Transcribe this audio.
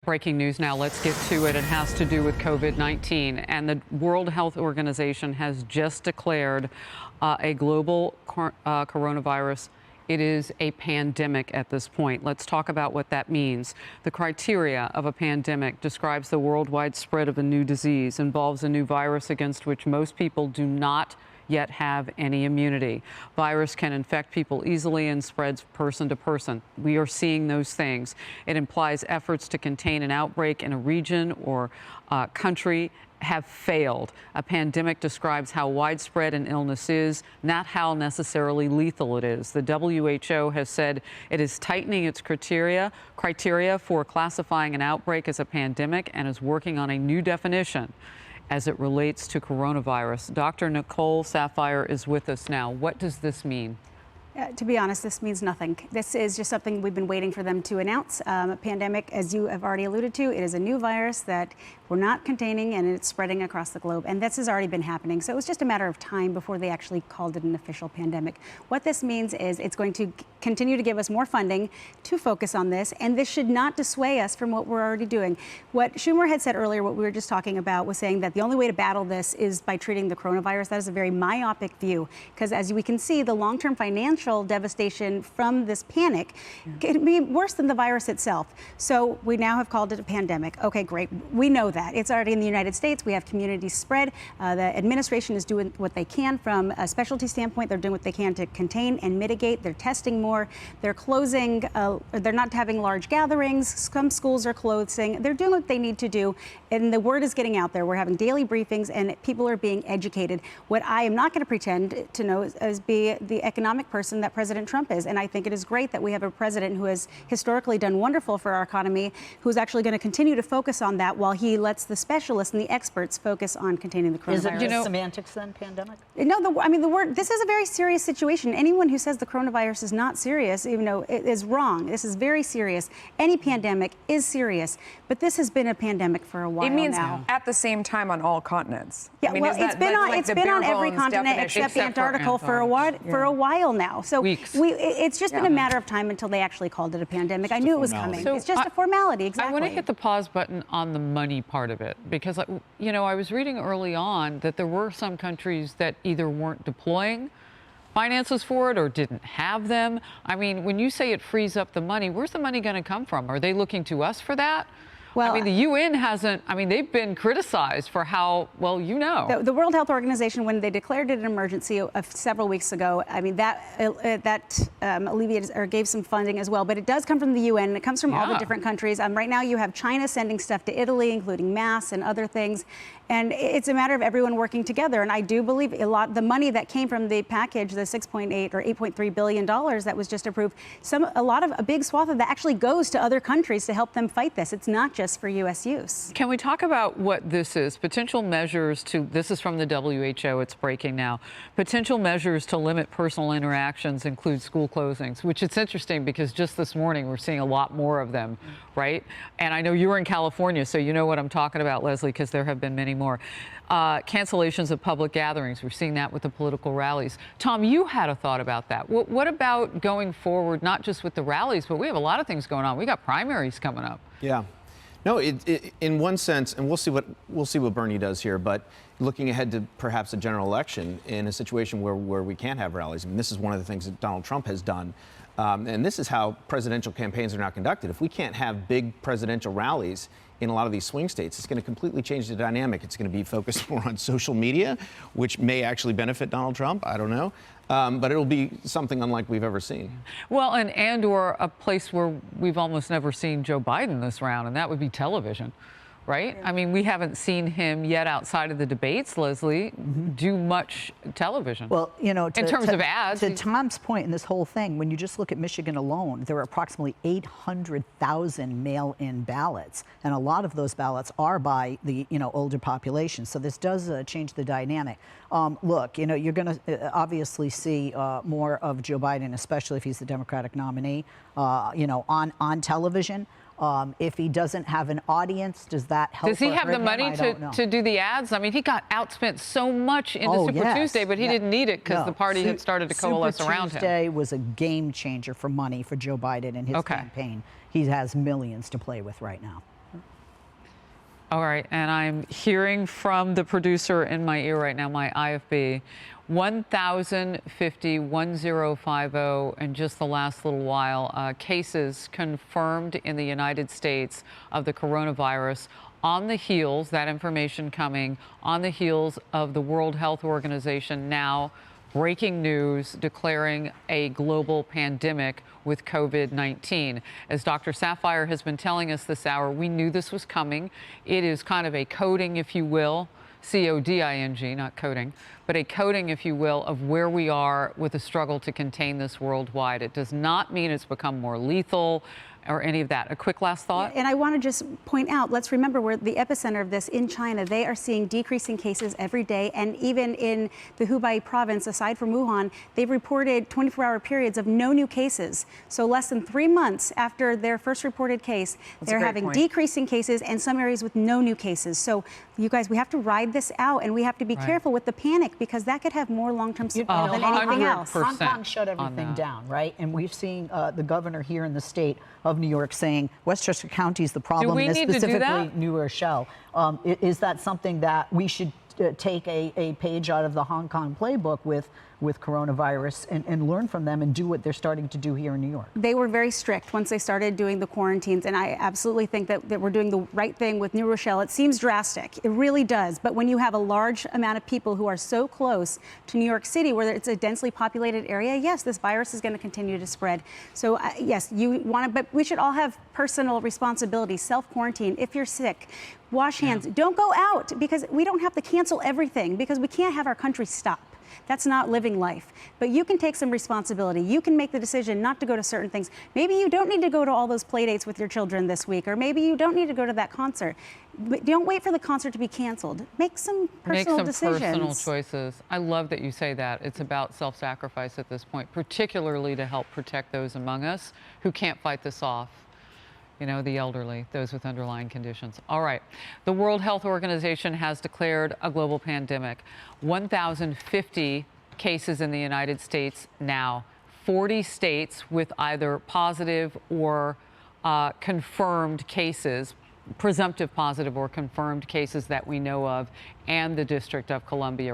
Breaking news now. Let's get to it. It has to do with COVID-19. And the World Health Organization has just declared a global coronavirus. It is a pandemic at this point. Let's talk about what that means. The criteria of a pandemic describes the worldwide spread of a new disease, involves a new virus against which most people do not yet have any immunity. Virus can infect people easily and spreads person to person. We are seeing those things. It implies efforts to contain an outbreak in a region or country have failed. A pandemic describes how widespread an illness is, not how necessarily lethal it is. The WHO has said it is tightening its criteria for classifying an outbreak as a pandemic and is working on a new definition as it relates to coronavirus. Dr. Nicole Saphier is with us now. What does this mean? To be honest, this means nothing. This is just something we've been waiting for them to announce. A pandemic, as you have already alluded to, it is a new virus that we're not containing, and it's spreading across the globe. And this has already been happening. So it was just a matter of time before they actually called it an official pandemic. What this means is it's going to continue to give us more funding to focus on this. And this should not dissuade us from what we're already doing. What Schumer had said earlier, what we were just talking about, was saying that the only way to battle this is by treating the coronavirus. That is a very myopic view, because as we can see, the long-term financial devastation from this panic can be worse than the virus itself. So we now have called it a pandemic. Okay, great. We know that. It's already in the United States. We have community spread. The administration is doing what they can from a specialty standpoint. They're doing what they can to contain and mitigate. They're testing more. They're closing. They're not having large gatherings. Some schools are closing. They're doing what they need to do. And the word is getting out there. We're having daily briefings and people are being educated. What I am not going to pretend to know is be the economic person that President Trump is. And I think it is great that we have a president who has historically done wonderful for our economy, who's actually going to continue to focus on that while he lets the specialists and the experts focus on containing the coronavirus. Is it just semantics then, pandemic? No, the word, this is a very serious situation. Anyone who says the coronavirus is not serious, even though it is wrong. This is very serious. Any pandemic is serious, but this has been a pandemic for a while now. It means at the same time on all continents. Yeah, well, it's been on every continent except Antarctica for a while now. So it's just been a matter of time until they actually called it a pandemic. I knew it was coming. So it's just a formality, exactly. I want to hit the pause button on the money part of it, because, you know, I was reading early on that there were some countries that either weren't deploying finances for it or didn't have them. I mean, when you say it frees up the money, where's the money going to come from? Are they looking to us for that? Well, I mean, the UN hasn't, I mean, they've been criticized for how, well, you know. The World Health Organization, when they declared it an emergency several weeks ago, I mean, that alleviated or gave some funding as well. But it does come from the UN. It comes from all the different countries. Right now, you have China sending stuff to Italy, including masks and other things. And it's a matter of everyone working together. And I do believe the money that came from the package, the 6.8 or $8.3 billion that was just approved, a big swath of that actually goes to other countries to help them fight this. It's not just for U.S. use. Can we talk about what this is? Potential measures this is from the WHO, it's breaking now. Potential measures to limit personal interactions include school closings, which it's interesting because just this morning we're seeing a lot more of them, right? And I know you're in California, so you know what I'm talking about, Leslie, because there have been many more. Cancellations of public gatherings. We're seeing that with the political rallies. Tom, you had a thought about that. What about going forward, not just with the rallies, but we have a lot of things going on. We got primaries coming up. Yeah. No, in one sense, and we'll see what Bernie does here, but looking ahead to perhaps a general election in a situation where we can't have rallies. I mean, this is one of the things that Donald Trump has done. And this is how presidential campaigns are now conducted. If we can't have big presidential rallies in a lot of these swing states, it's going to completely change the dynamic. It's going to be focused more on social media, which may actually benefit Donald Trump. I don't know. But it'll be something unlike we've ever seen. Well, and/or a place where we've almost never seen Joe Biden this round, and that would be television. Right? I mean, we haven't seen him yet outside of the debates, Leslie, do much television. Well, you know, in terms of ads. To Tom's point in this whole thing, when you just look at Michigan alone, there are approximately 800,000 mail-in ballots, and a lot of those ballots are by the, older population. So this does change the dynamic. Look, you're going to obviously see more of Joe Biden, especially if he's the Democratic nominee, on television. If he doesn't have an audience, does that help? Does he have the money to do the ads? I mean, he got outspent so much into Super Tuesday, but he didn't need it because the party had started to coalesce around him. Super Tuesday was a game changer for money for Joe Biden and his campaign. He has millions to play with right now. All right, and I'm hearing from the producer in my ear right now, my IFB, 1,050, 1050 in just the last little while, cases confirmed in the United States of the coronavirus on the heels, that information coming on the heels of the World Health Organization now breaking news declaring a global pandemic with COVID-19. As Dr. Sapphire has been telling us this hour, we knew this was coming. It is kind of a coding, if you will, C-O-D-I-N-G, not coding, but a coding, if you will, of where we are with the struggle to contain this worldwide. It does not mean it's become more lethal or any of that. A quick last thought? And I want to just point out, let's remember we're the epicenter of this in China. They are seeing decreasing cases every day. And even in the Hubei province, aside from Wuhan, they've reported 24-hour periods of no new cases. So less than 3 months after their first reported case, they're having decreasing cases and some areas with no new cases. So you guys, we have to ride this out and we have to be careful with the panic because that could have more long-term sequelae than anything else. Hong Kong shut everything down, right? And we've seen the governor here in the state of New York saying Westchester County is the problem, and specifically New Rochelle. Is that something that we should take a page out of the Hong Kong playbook with coronavirus and learn from them and do what they're starting to do here in New York? They were very strict once they started doing the quarantines, and I absolutely think that we're doing the right thing with New Rochelle. It seems drastic. It really does. But when you have a large amount of people who are so close to New York City, where it's a densely populated area, yes, this virus is going to continue to spread. So yes, you want to, but we should all have personal responsibility, self-quarantine. If you're sick, wash hands. Don't go out, because we don't have to cancel everything, because we can't have our country stop. That's not living life. But you can take some responsibility. You can make the decision not to go to certain things. Maybe you don't need to go to all those play dates with your children this week, or maybe you don't need to go to that concert. But don't wait for the concert to be canceled. Make some personal decisions. Personal choices. I love that you say that. It's about self-sacrifice at this point, particularly to help protect those among us who can't fight this off. You know, the elderly, those with underlying conditions. All right. The World Health Organization has declared a global pandemic. 1,050 cases in the United States now. 40 states with either positive or confirmed cases, presumptive positive or confirmed cases that we know of, and the District of Columbia.